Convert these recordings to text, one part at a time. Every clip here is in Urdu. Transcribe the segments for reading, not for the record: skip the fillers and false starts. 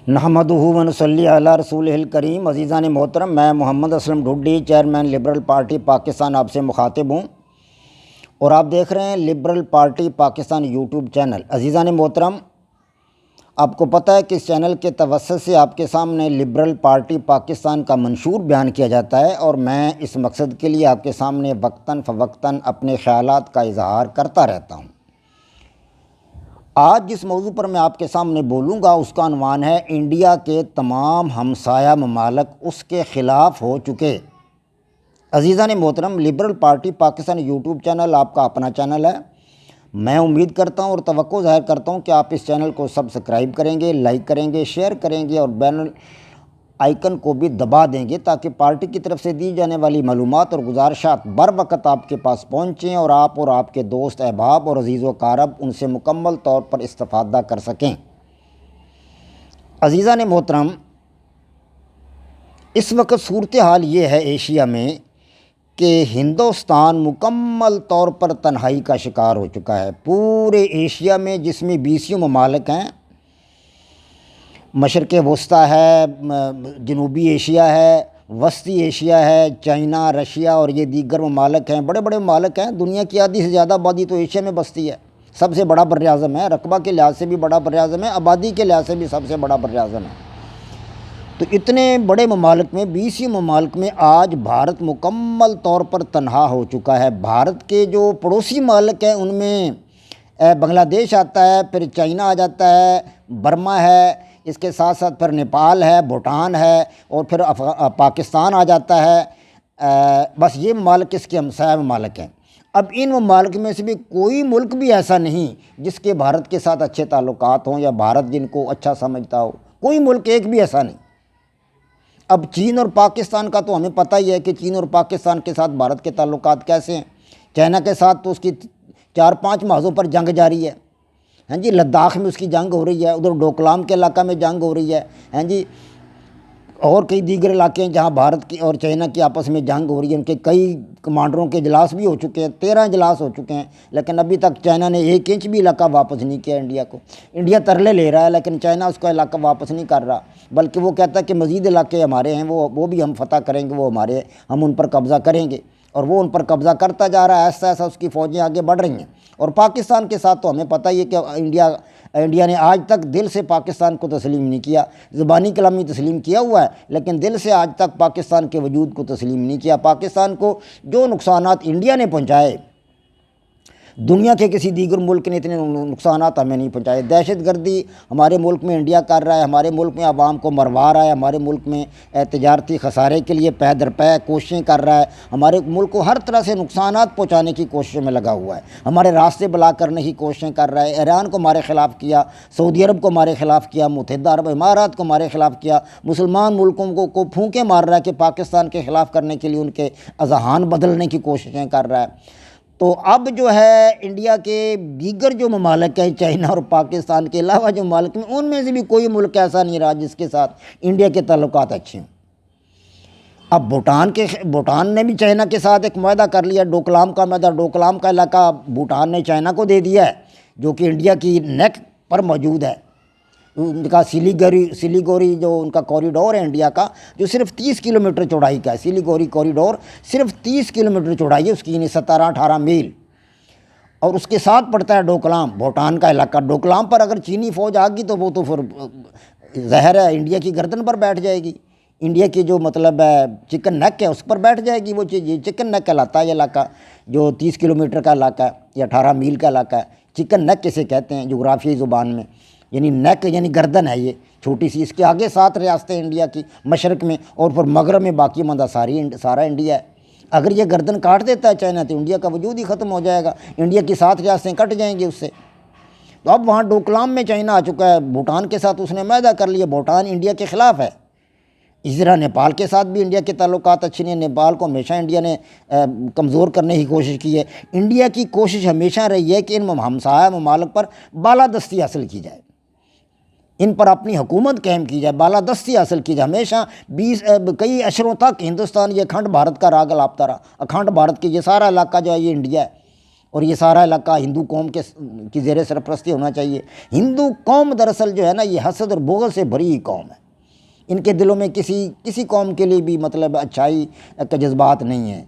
نحمدہ و نصلی علی رسولہ الکریم۔ عزیزان محترم، میں Muhammad Aslam Dhaddi, chairman liberal party Pakistan, آپ سے مخاطب ہوں اور آپ دیکھ رہے ہیں liberal party Pakistan YouTube channel. عزیزان محترم، آپ کو پتہ ہے کہ اس چینل کے توسط سے آپ کے سامنے لبرل پارٹی پاکستان کا منشور بیان کیا جاتا ہے، اور میں اس مقصد کے لیے آپ کے سامنے وقتاً فوقتاً اپنے خیالات کا اظہار کرتا رہتا ہوں۔ آج جس موضوع پر میں آپ کے سامنے بولوں گا اس کا عنوان ہے انڈیا کے تمام ہمسایہ ممالک اس کے خلاف ہو چکے۔ عزیزان محترم، liberal party Pakistan YouTube channel آپ کا اپنا چینل ہے۔ میں امید کرتا ہوں اور توقع ظاہر کرتا ہوں کہ آپ اس چینل کو سبسکرائب کریں گے، لائک کریں گے، شیئر کریں گے اور بین آئیکن کو بھی دبا دیں گے تاکہ پارٹی کی طرف سے دی جانے والی معلومات اور گزارشات بر وقت آپ کے پاس پہنچیں اور آپ کے دوست احباب اور عزیز و اقارب ان سے مکمل طور پر استفادہ کر سکیں۔ عزیزان محترم، اس وقت صورتحال یہ ہے ایشیا میں کہ ہندوستان مکمل طور پر تنہائی کا شکار ہو چکا ہے۔ پورے ایشیا میں، جس میں 20 ممالک ہیں، مشرق وسطیٰ ہے، جنوبی ایشیا ہے، وسطی ایشیا ہے، چائنا، رشیا اور یہ دیگر ممالک ہیں، بڑے بڑے ممالک ہیں۔ دنیا کی آدھی سے زیادہ آبادی تو ایشیا میں بستی ہے۔ سب سے بڑا بر اعظم ہے، رقبہ کے لحاظ سے بھی بڑا بر اعظم ہے، آبادی کے لحاظ سے بھی سب سے بڑا بر اعظم ہے۔ تو اتنے بڑے ممالک میں، 20 ممالک میں آج بھارت مکمل طور پر تنہا ہو چکا ہے۔ بھارت کے جو پڑوسی ممالک ہیں ان میں بنگلہ دیش آتا ہے، پھر چائنا آ جاتا ہے، برما ہے، اس کے ساتھ ساتھ پھر نیپال ہے، بھوٹان ہے اور پھر پاکستان آ جاتا ہے۔ بس یہ ممالک اس کے ہمسایہ ممالک ہیں۔ اب ان ممالک میں سے بھی کوئی ملک بھی ایسا نہیں جس کے بھارت کے ساتھ اچھے تعلقات ہوں یا بھارت جن کو اچھا سمجھتا ہو، کوئی ملک ایک بھی ایسا نہیں۔ اب چین اور پاکستان کا تو ہمیں پتہ ہی ہے کہ چین اور پاکستان کے ساتھ بھارت کے تعلقات کیسے ہیں۔ چائنا کے ساتھ تو اس کی 4-5 محاذوں پر جنگ جاری ہے، ہاں جی۔ لداخ میں اس کی جنگ ہو رہی ہے، ادھر ڈوکلام کے علاقہ میں جنگ ہو رہی ہے، ہاں جی۔ اور کئی دیگر علاقے ہیں جہاں بھارت کی اور چائنا کی آپس میں جنگ ہو رہی ہے۔ ان کے کئی کمانڈروں کے اجلاس بھی ہو چکے ہیں، 13 اجلاس ہو چکے ہیں، لیکن ابھی تک چائنا نے 1 انچ بھی علاقہ واپس نہیں کیا انڈیا کو۔ انڈیا ترلے لے رہا ہے لیکن چائنا اس کا علاقہ واپس نہیں کر رہا، بلکہ وہ کہتا ہے کہ مزید علاقے ہمارے ہیں، وہ بھی ہم فتح کریں گے، وہ ہمارے، ہم ان پر قبضہ کریں گے، اور وہ ان پر قبضہ کرتا جا رہا ہے۔ ایسا ایسا اس کی فوجیں آگے بڑھ رہی ہیں۔ اور پاکستان کے ساتھ تو ہمیں پتہ ہی ہے کہ انڈیا نے آج تک دل سے پاکستان کو تسلیم نہیں کیا۔ زبانی کلامی تسلیم کیا ہوا ہے لیکن دل سے آج تک پاکستان کے وجود کو تسلیم نہیں کیا۔ پاکستان کو جو نقصانات انڈیا نے پہنچائے، دنیا کے کسی دیگر ملک نے اتنے نقصانات ہمیں نہیں پہنچائے۔ دہشت گردی ہمارے ملک میں انڈیا کر رہا ہے، ہمارے ملک میں عوام کو مروا رہا ہے، ہمارے ملک میں تجارتی خسارے کے لیے پے در پے کوششیں کر رہا ہے، ہمارے ملک کو ہر طرح سے نقصانات پہنچانے کی کوششوں میں لگا ہوا ہے، ہمارے راستے بلاک کرنے کی کوششیں کر رہا ہے۔ ایران کو ہمارے خلاف کیا، سعودی عرب کو ہمارے خلاف کیا، متحدہ عرب امارات کو ہمارے خلاف کیا، مسلمان ملکوں کو پھونکے مار رہا ہے کہ پاکستان کے خلاف کرنے کے لیے ان کے اذہان بدلنے کی کوششیں کر رہا ہے۔ تو اب جو ہے انڈیا کے دیگر جو ممالک ہیں، چائنا اور پاکستان کے علاوہ جو ممالک میں، ان میں سے بھی کوئی ملک ایسا نہیں رہا جس کے ساتھ انڈیا کے تعلقات اچھے ہیں۔ اب بھوٹان نے بھی چائنا کے ساتھ ایک معاہدہ کر لیا، ڈوکلام کا معاہدہ۔ ڈوکلام کا علاقہ بھوٹان نے چائنا کو دے دیا ہے، جو کہ انڈیا کی نیک پر موجود ہے۔ ان کا سلیگوری جو ان کا کوریڈور ہے انڈیا کا، جو صرف 30 کلومیٹر چوڑائی کا ہے، سلیگوری کوریڈور صرف 30 کلومیٹر چوڑائی ہے اس کی، یعنی 17-18 میل، اور اس کے ساتھ پڑتا ہے ڈوکلام، بھوٹان کا علاقہ۔ ڈوکلام پر اگر چینی فوج آ گئی تو وہ تو پھر ظاہر ہے انڈیا کی گردن پر بیٹھ جائے گی، انڈیا کی جو مطلب ہے چکن نیک ہے اس پر بیٹھ جائے گی وہ چیز۔ یہ چکن نیک کہلاتا ہے یہ علاقہ، جو 30 کلومیٹر کا علاقہ ہے یا 18 میل کا علاقہ ہے۔ چکن نیک کسے کہتے ہیں جغرافیائی زبان میں، یعنی نیک یعنی گردن ہے یہ چھوٹی سی۔ اس کے آگے 7 ریاستیں انڈیا کی مشرق میں، اور پھر مغرب میں باقی ماندہ سارا انڈیا ہے۔ اگر یہ گردن کاٹ دیتا ہے چائنا تو انڈیا کا وجود ہی ختم ہو جائے گا، انڈیا کی 7 ریاستیں کٹ جائیں گی اس سے۔ تو اب وہاں ڈوکلام میں چائنا آ چکا ہے، بھوٹان کے ساتھ اس نے معاہدہ کر لیا، بھوٹان انڈیا کے خلاف ہے۔ اسی طرح نیپال کے ساتھ بھی انڈیا کے تعلقات اچھے نہیں ہیں، نیپال کو ہمیشہ انڈیا نے کمزور کرنے کی کوشش کی ہے۔ انڈیا کی کوشش ہمیشہ رہی ہے کہ ان ہمسایہ ممالک پر بالادستی حاصل کی جائے، ان پر اپنی حکومت قائم کی جائے، بالادستی حاصل کی جائے۔ ہمیشہ کئی عشروں تک ہندوستان یہ اکھنڈ بھارت کا راگ الاپتا رہا، اکھنڈ بھارت کی یہ سارا علاقہ جو ہے یہ انڈیا ہے، اور یہ سارا علاقہ ہندو قوم کی زیر سرپرستی ہونا چاہیے۔ ہندو قوم دراصل جو ہے نا یہ حسد اور بغض سے بھری ہوئی قوم ہے۔ ان کے دلوں میں کسی قوم کے لیے بھی مطلب اچھائی کے جذبات نہیں ہیں،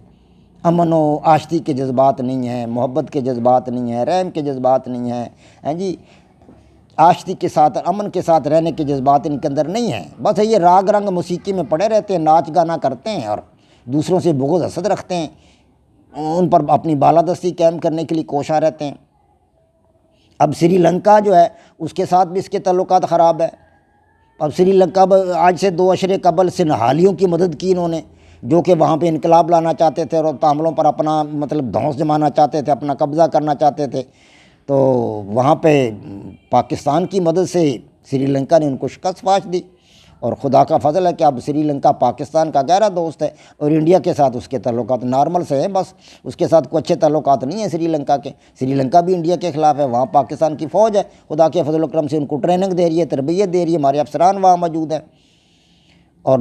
امن و آشتی کے جذبات نہیں ہیں، محبت کے جذبات نہیں ہیں، رحم کے جذبات نہیں ہیں، ہیں جی، آشتی کے ساتھ امن کے ساتھ رہنے کے جذبات ان کے اندر نہیں ہیں۔ بس یہ راگ رنگ موسیقی میں پڑے رہتے ہیں، ناچ گانا کرتے ہیں اور دوسروں سے بغض حسد رکھتے ہیں، ان پر اپنی بالادستی قائم کرنے کے لیے کوشاں رہتے ہیں۔ اب سری لنکا جو ہے اس کے ساتھ بھی اس کے تعلقات خراب ہے۔ اب سری لنکا آج سے 2 عشرے قبل سنہالیوں کی مدد کی انہوں نے، جو کہ وہاں پہ انقلاب لانا چاہتے تھے اور تعاملوں پر اپنا مطلب دھونس جمانا چاہتے تھے، اپنا قبضہ کرنا چاہتے تھے۔ تو وہاں پہ پاکستان کی مدد سے سری لنکا نے ان کو شکست پاش دی، اور خدا کا فضل ہے کہ اب سری لنکا پاکستان کا گہرا دوست ہے، اور انڈیا کے ساتھ اس کے تعلقات نارمل سے ہیں، بس اس کے ساتھ کوئی اچھے تعلقات نہیں ہیں سری لنکا کے۔ سری لنکا بھی انڈیا کے خلاف ہے، وہاں پاکستان کی فوج ہے، خدا کے فضل و کرم سے ان کو ٹریننگ دے رہی ہے، تربیت دے رہی ہے، ہمارے افسران وہاں موجود ہیں۔ اور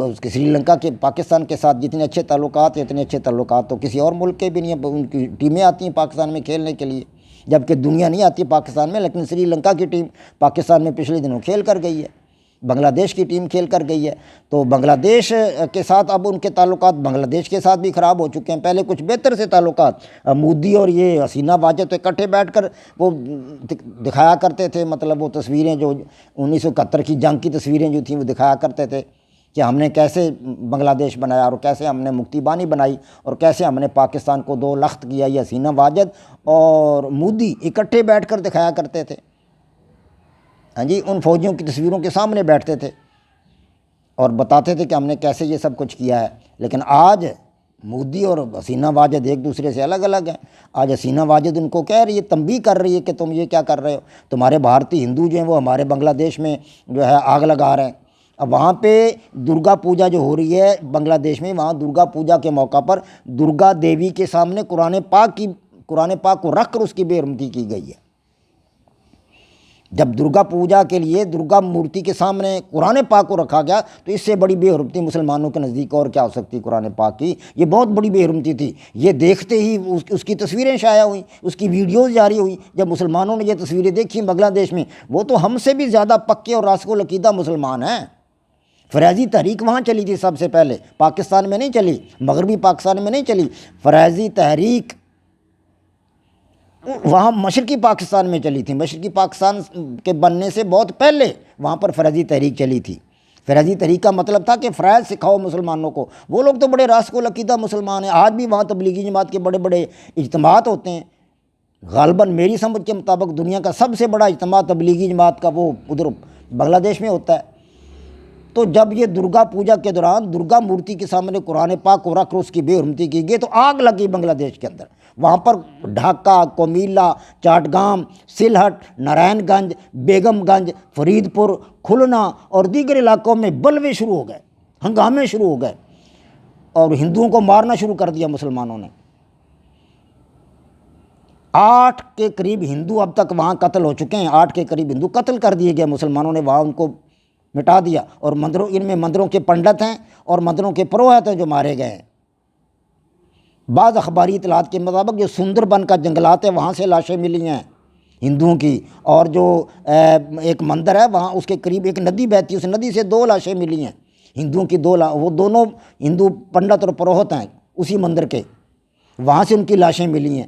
اس کے سری لنکا کے پاکستان کے ساتھ جتنے اچھے تعلقات ہیں، اتنے اچھے تعلقات تو کسی اور ملک کے بھی نہیں ہیں۔ ان کی ٹیمیں آتی ہیں پاکستان میں کھیلنے کے لیے، جبکہ دنیا نہیں آتی پاکستان میں، لیکن سری لنکا کی ٹیم پاکستان میں پچھلے دنوں کھیل کر گئی ہے، بنگلہ دیش کی ٹیم کھیل کر گئی ہے۔ تو بنگلہ دیش کے ساتھ اب ان کے تعلقات بنگلہ دیش کے ساتھ بھی خراب ہو چکے ہیں۔ پہلے کچھ بہتر سے تعلقات مودی اور یہ حسینہ واجد تو اکٹھے بیٹھ کر وہ دکھایا کرتے تھے، مطلب وہ تصویریں جو 1971 کی جنگ کی تصویریں جو تھیں وہ دکھایا کرتے تھے کہ ہم نے کیسے بنگلہ دیش بنایا اور کیسے ہم نے مکتی بانی بنائی اور کیسے ہم نے پاکستان کو 2 لخت کیا۔ یہ حسینہ واجد اور مودی اکٹھے بیٹھ کر دکھایا کرتے تھے، ہاں جی، ان فوجیوں کی تصویروں کے سامنے بیٹھتے تھے اور بتاتے تھے کہ ہم نے کیسے یہ سب کچھ کیا ہے۔ لیکن آج مودی اور حسینہ واجد ایک دوسرے سے الگ الگ ہیں۔ آج حسینہ واجد ان کو کہہ رہی ہے، تنبیہ کر رہی ہے کہ تم یہ کیا کر رہے ہو، تمہارے بھارتی ہندو جو ہیں وہ ہمارے بنگلہ دیش میں جو ہے آگ لگا رہے ہیں۔ اب وہاں پہ درگا پوجا جو ہو رہی ہے بنگلہ دیش میں، وہاں درگا پوجا کے موقع پر درگا دیوی کے سامنے قرآن پاک کو رکھ کر اس کی بے حرمتی کی گئی ہے۔ جب درگا پوجا کے لیے درگا مورتی کے سامنے قرآن پاک کو رکھا گیا تو اس سے بڑی بے حرمتی مسلمانوں کے نزدیک اور کیا ہو سکتی قرآن پاک کی؟ یہ بہت بڑی بے حرمتی تھی۔ یہ دیکھتے ہی اس کی تصویریں شائع ہوئیں، اس کی ویڈیوز جاری ہوئیں۔ جب مسلمانوں نے یہ تصویریں دیکھی بنگلہ دیش میں، وہ تو ہم سے بھی زیادہ پکے اور راسخ العقیدہ مسلمان ہیں۔ فریضی تحریک وہاں چلی تھی سب سے پہلے، پاکستان میں نہیں چلی، مغربی پاکستان میں نہیں چلی۔ فریضی تحریک وہاں مشرقی پاکستان میں چلی تھی، مشرقی پاکستان کے بننے سے بہت پہلے وہاں پر فریضی تحریک چلی تھی۔ فریضی تحریک کا مطلب تھا کہ فرائض سکھاؤ مسلمانوں کو۔ وہ لوگ تو بڑے راسخ العقیدہ مسلمان ہیں، آج بھی وہاں تبلیغی جماعت کے بڑے بڑے اجتماعات ہوتے ہیں۔ غالباً میری سمجھ کے مطابق دنیا کا سب سے بڑا اجتماع تبلیغی جماعت کا وہ ادھر بنگلہ دیش میں ہوتا ہے۔ تو جب یہ درگا پوجا کے دوران درگا مورتی کے سامنے قرآن پاک کو رکھ کر اس کی بے حرمتی کی گئی تو آگ لگی بنگلہ دیش کے اندر۔ وہاں پر ڈھاکہ، کومیلا، چاٹگام، سلہٹ، نارائن گنج، بیگم گنج، فرید پور، کھلنا اور دیگر علاقوں میں بلوے شروع ہو گئے، ہنگامے شروع ہو گئے، اور ہندوؤں کو مارنا شروع کر دیا مسلمانوں نے۔ 8 کے قریب ہندو اب تک وہاں قتل ہو چکے ہیں، 8 کے قریب ہندو قتل کر دیے گئے مسلمانوں نے، وہاں ان کو مٹا دیا۔ اور ان میں مندروں کے پنڈت ہیں اور مندروں کے پروہت ہیں جو مارے گئے ہیں۔ بعض اخباری اطلاعات کے مطابق جو سندر بن کا جنگلات ہے وہاں سے لاشیں ملی ہیں ہندوؤں کی، اور جو ایک مندر ہے وہاں اس کے قریب ایک ندی بہتی ہے، اس ندی سے 2 لاشیں ملی ہیں ہندوؤں کی، وہ دونوں ہندو پنڈت اور پروہت ہیں اسی مندر کے، وہاں سے ان کی لاشیں ملی ہیں۔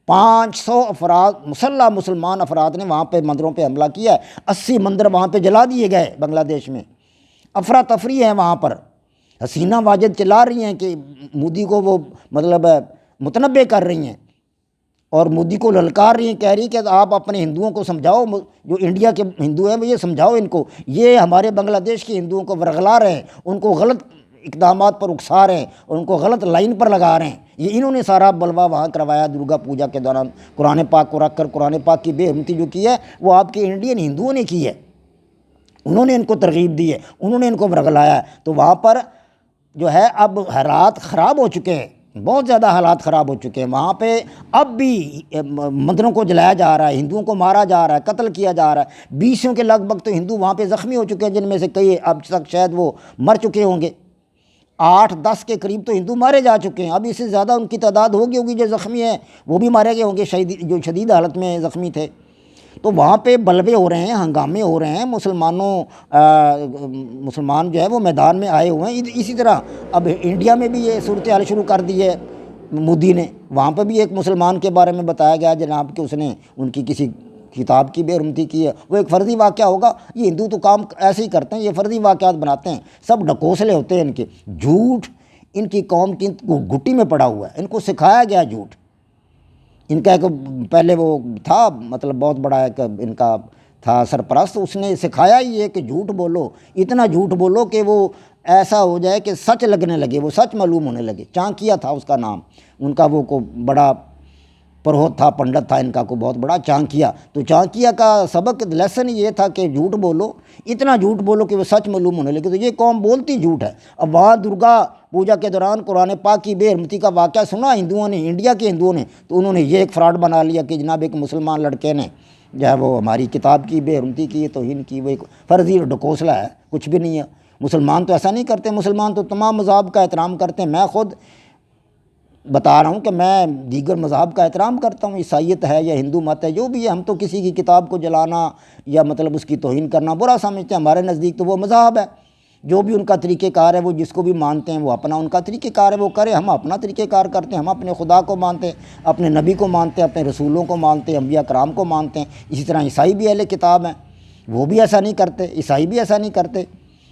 500 افراد مسلح مسلمان افراد نے وہاں پہ مندروں پہ حملہ کیا ہے، 80 مندر وہاں پہ جلا دیے گئے بنگلہ دیش میں۔ افراتفری ہے وہاں پر، حسینہ واجد چلا رہی ہیں کہ مودی کو وہ مطلب متنبع کر رہی ہیں اور مودی کو للکار رہی ہیں، کہہ رہی ہیں کہ آپ اپنے ہندوؤں کو سمجھاؤ، جو انڈیا کے ہندو ہیں وہ یہ سمجھاؤ ان کو، یہ ہمارے بنگلہ دیش کے ہندوؤں کو ورغلا رہے ہیں، ان کو غلط اقدامات پر اکسا رہے ہیں اور ان کو غلط لائن پر لگا رہے ہیں۔ یہ انہوں نے سارا بلوا وہاں کروایا درگا پوجا کے دوران، قرآن پاک کو رکھ کر قرآن پاک کی بے حرمتی جو کی ہے وہ آپ کے انڈین ہندوؤں نے کی ہے، انہوں نے ان کو ترغیب دی ہے، انہوں نے ان کو ورغلایا ہے۔ تو وہاں پر جو ہے اب حالات خراب ہو چکے ہیں، بہت زیادہ حالات خراب ہو چکے ہیں۔ وہاں پہ اب بھی مندروں کو جلایا جا رہا ہے، ہندوؤں کو مارا جا رہا ہے، قتل کیا جا رہا ہے۔ 20 کے لگ بھگ تو ہندو وہاں پہ زخمی ہو چکے ہیں، جن میں سے کئی اب تک شاید وہ مر چکے ہوں گے۔ 8-10 کے قریب تو ہندو مارے جا چکے ہیں، اب اس سے زیادہ ان کی تعداد ہوگی جو زخمی ہیں، وہ بھی مارے گئے ہوں گے جو شدید حالت میں زخمی تھے۔ تو وہاں پہ بلبے ہو رہے ہیں، ہنگامے ہو رہے ہیں، مسلمان جو ہے وہ میدان میں آئے ہوئے ہیں۔ اسی طرح اب انڈیا میں بھی یہ صورتحال شروع کر دی ہے مودی نے، وہاں پہ بھی ایک مسلمان کے بارے میں بتایا گیا جناب کہ اس نے ان کی کسی کتاب کی بے حرمتی کی ہے، وہ ایک فرضی واقعہ ہوگا۔ یہ ہندو تو کام ایسے ہی کرتے ہیں، یہ فرضی واقعات بناتے ہیں، سب ڈھکوسلے ہوتے ہیں ان کے، جھوٹ ان کی قوم کی گھٹی میں پڑا ہوا ہے، ان کو سکھایا گیا جھوٹ۔ ان کا ایک پہلے وہ تھا مطلب بہت بڑا ایک ان کا تھا سرپرست، اس نے سکھایا ہی ہے کہ جھوٹ بولو، اتنا جھوٹ بولو کہ وہ ایسا ہو جائے کہ سچ لگنے لگے، وہ سچ معلوم ہونے لگے۔ چانکیہ تھا اس کا نام، ان کا وہ کو بڑا پروہت تھا، پنڈت تھا ان کا کو بہت بڑا، چانکیہ۔ تو چانکیہ کا سبق لیسن یہ تھا کہ جھوٹ بولو، اتنا جھوٹ بولو کہ وہ سچ معلوم ہونے لگے۔ تو یہ قوم بولتی جھوٹ ہے۔ اب وہاں درگا پوجا کے دوران قرآن پاک کی بے حرمتی کا واقعہ سنا ہندوؤں نے، انڈیا کے ہندوؤں نے، تو انہوں نے یہ ایک فراڈ بنا لیا کہ جناب ایک مسلمان لڑکے نے جو ہے وہ ہماری کتاب کی بے حرمتی کی، توہین کی، وہ ایک فرضی ڈھکوسلا ہے، کچھ بھی نہیں ہے۔ مسلمان تو ایسا نہیں کرتے، مسلمان تو تمام مذاہب کا احترام کرتے ہیں۔ میں خود بتا رہا ہوں کہ میں دیگر مذاہب کا احترام کرتا ہوں، عیسائیت ہے یا ہندو مت ہے جو بھی ہے، ہم تو کسی کی کتاب کو جلانا یا مطلب اس کی توہین کرنا برا سمجھتے ہیں۔ ہمارے نزدیک تو وہ مذہب ہے، جو بھی ان کا طریقہ کار ہے، وہ جس کو بھی مانتے ہیں وہ اپنا ان کا طریقہ کار ہے وہ کرے، ہم اپنا طریقہ کار کرتے ہیں، ہم اپنے خدا کو مانتے ہیں، اپنے نبی کو مانتے ہیں، اپنے رسولوں کو مانتے ہیں، انبیاء کرام کو مانتے ہیں۔ اسی طرح عیسائی بھی اہل کتاب ہیں، وہ بھی ایسا نہیں کرتے، عیسائی بھی ایسا نہیں کرتے،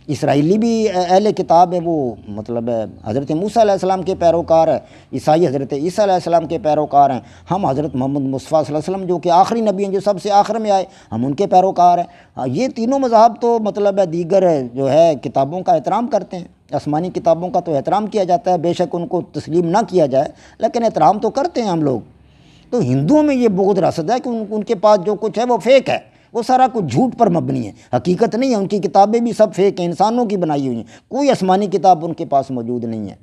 اسرائیلی بھی اہل کتاب ہے، وہ مطلب حضرت موسیٰ علیہ السلام کے پیروکار ہے، عیسائی حضرت عیسیٰ علیہ السلام کے پیروکار ہیں، ہم حضرت محمد مصطفیٰ صلی اللہ علیہ وسلم جو کہ آخری نبی ہیں، جو سب سے آخر میں آئے، ہم ان کے پیروکار ہیں۔ یہ تینوں مذاہب تو مطلب دیگر جو ہے کتابوں کا احترام کرتے ہیں، آسمانی کتابوں کا تو احترام کیا جاتا ہے، بے شک ان کو تسلیم نہ کیا جائے لیکن احترام تو کرتے ہیں ہم لوگ۔ تو ہندوؤں میں یہ بغض رسد ہے کہ ان کے پاس جو کچھ ہے وہ فیک ہے، وہ سارا کچھ جھوٹ پر مبنی ہے، حقیقت نہیں ہے۔ ان کی کتابیں بھی سب فیک ہیں، انسانوں کی بنائی ہوئی ہیں، کوئی آسمانی کتاب ان کے پاس موجود نہیں ہے۔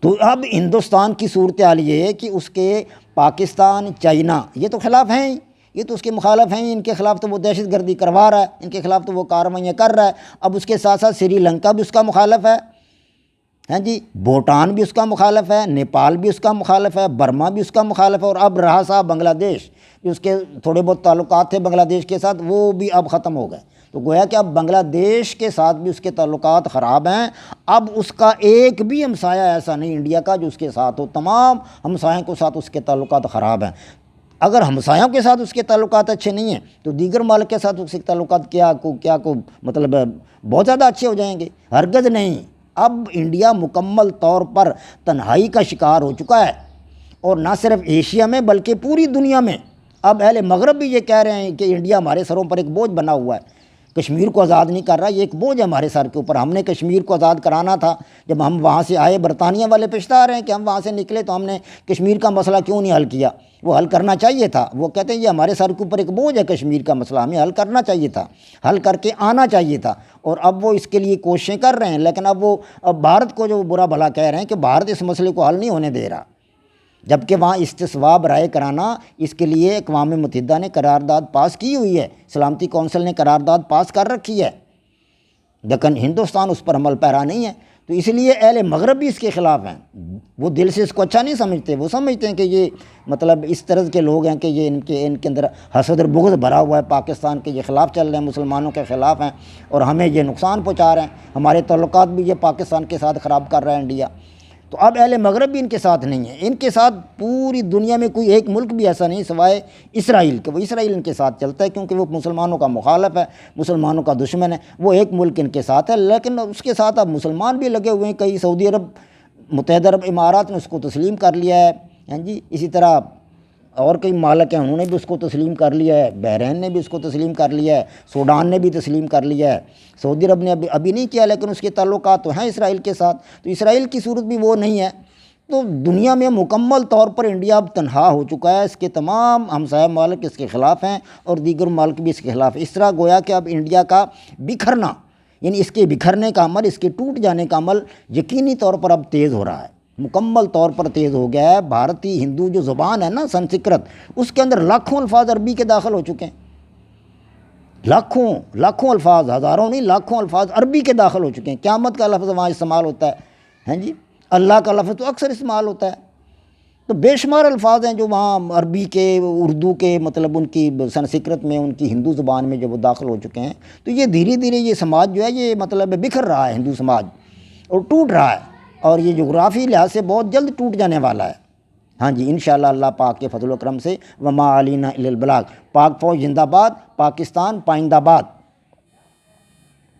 تو اب ہندوستان کی صورتحال یہ ہے کہ اس کے پاکستان، چائنا یہ تو خلاف ہیں ہی، یہ تو اس کے مخالف ہیں، ان کے خلاف تو وہ دہشت گردی کروا رہا ہے، ان کے خلاف تو وہ کارروائیاں کر رہا ہے۔ اب اس کے ساتھ ساتھ سری لنکا بھی اس کا مخالف ہے، ہاں جی، بھوٹان بھی اس کا مخالف ہے، نیپال بھی اس کا مخالف ہے، برما بھی اس کا مخالف ہے، اور اب رہا صاحب بنگلہ دیش، جو اس کے تھوڑے بہت تعلقات تھے بنگلہ دیش کے ساتھ، وہ بھی اب ختم ہو گئے۔ تو گویا کہ اب بنگلہ دیش کے ساتھ بھی اس کے تعلقات خراب ہیں۔ اب اس کا ایک بھی ہمسایہ ایسا نہیں انڈیا کا جو اس کے ساتھ ہو، تمام ہمسایوں کے ساتھ اس کے تعلقات خراب ہیں۔ اگر ہمسایوں کے ساتھ اس کے تعلقات اچھے نہیں ہیں تو دیگر ملک کے ساتھ اس کے تعلقات کیا مطلب بہت زیادہ اچھے ہو جائیں گے؟ ہرگز نہیں۔ اب انڈیا مکمل طور پر تنہائی کا شکار ہو چکا ہے، اور نہ صرف ایشیا میں بلکہ پوری دنیا میں۔ اب اہل مغرب بھی یہ کہہ رہے ہیں کہ انڈیا ہمارے سروں پر ایک بوجھ بنا ہوا ہے، کشمیر کو آزاد نہیں کر رہا، یہ ایک بوجھ ہے ہمارے سر کے اوپر۔ ہم نے کشمیر کو آزاد کرانا تھا، جب ہم وہاں سے آئے، برطانیہ والے پچھتا رہے ہیں کہ ہم وہاں سے نکلے تو ہم نے کشمیر کا مسئلہ کیوں نہیں حل کیا، وہ حل کرنا چاہیے تھا۔ وہ کہتے ہیں یہ ہمارے سر کے اوپر ایک بوجھ ہے کشمیر کا مسئلہ، ہمیں حل کرنا چاہیے تھا، حل کر کے آنا چاہیے تھا، اور اب وہ اس کے لیے کوششیں کر رہے ہیں۔ لیکن اب بھارت کو جو برا بھلا کہہ رہے ہیں کہ بھارت اس مسئلے کو حل نہیں ہونے دے رہا، جبکہ وہاں استصواب رائے کرانا، اس کے لیے اقوام متحدہ نے قرارداد پاس کی ہوئی ہے، سلامتی کونسل نے قرارداد پاس کر رکھی ہے، لیکن ہندوستان اس پر عمل پیرا نہیں ہے۔ تو اس لیے اہل مغرب بھی اس کے خلاف ہیں، وہ دل سے اس کو اچھا نہیں سمجھتے، وہ سمجھتے ہیں کہ یہ مطلب اس طرز کے لوگ ہیں کہ یہ ان کے اندر حسد اور بغض بھرا ہوا ہے، پاکستان کے یہ خلاف چل رہے ہیں، مسلمانوں کے خلاف ہیں، اور ہمیں یہ نقصان پہنچا رہے ہیں، ہمارے تعلقات بھی یہ پاکستان کے ساتھ خراب کر رہا ہے انڈیا۔ تو اب اہل مغرب بھی ان کے ساتھ نہیں ہے، ان کے ساتھ پوری دنیا میں کوئی ایک ملک بھی ایسا نہیں سوائے اسرائیل کہ وہ اسرائیل ان کے ساتھ چلتا ہے، کیونکہ وہ مسلمانوں کا مخالف ہے، مسلمانوں کا دشمن ہے، وہ ایک ملک ان کے ساتھ ہے۔ لیکن اس کے ساتھ اب مسلمان بھی لگے ہوئے ہیں، کئی سعودی عرب، متحدہ عرب امارات نے اس کو تسلیم کر لیا ہے، ہاں جی، اسی طرح اور کئی مالک ہیں انہوں نے بھی اس کو تسلیم کر لیا ہے، بحرین نے بھی اس کو تسلیم کر لیا ہے، سوڈان نے بھی تسلیم کر لیا ہے، سعودی عرب نے ابھی نہیں کیا، لیکن اس کے تعلقات تو ہیں اسرائیل کے ساتھ۔ تو اسرائیل کی صورت بھی وہ نہیں ہے۔ تو دنیا میں مکمل طور پر انڈیا اب تنہا ہو چکا ہے، اس کے تمام ہمسایہ ممالک اس کے خلاف ہیں، اور دیگر ممالک بھی اس کے خلاف۔ اس طرح گویا کہ اب انڈیا کا بکھرنا، یعنی اس کے بکھرنے کا عمل، اس کے ٹوٹ جانے کا عمل یقینی طور پر اب تیز ہو رہا ہے، مکمل طور پر تیز ہو گیا ہے۔ بھارتی ہندو جو زبان ہے نا، سنسکرت، اس کے اندر لاکھوں الفاظ عربی کے داخل ہو چکے ہیں، لاکھوں لاکھوں الفاظ، ہزاروں نہیں لاکھوں الفاظ عربی کے داخل ہو چکے ہیں۔ قیامت کا لفظ وہاں استعمال ہوتا ہے، ہیں جی، اللہ کا لفظ تو اکثر استعمال ہوتا ہے۔ تو بے شمار الفاظ ہیں جو وہاں عربی کے، اردو کے، مطلب ان کی سنسکرت میں، ان کی ہندو زبان میں جب وہ داخل ہو چکے ہیں، تو یہ دھیرے دھیرے یہ سماج جو ہے یہ مطلب بکھر رہا ہے، ہندو سماج، اور ٹوٹ رہا ہے، اور یہ جغرافی لحاظ سے بہت جلد ٹوٹ جانے والا ہے۔ ہاں جی، انشاءاللہ اللہ پاک کے فضل و کرم سے، وما علینا الا البلاغ۔ پاک فوج زندہ باد، پاکستان پائندہ باد۔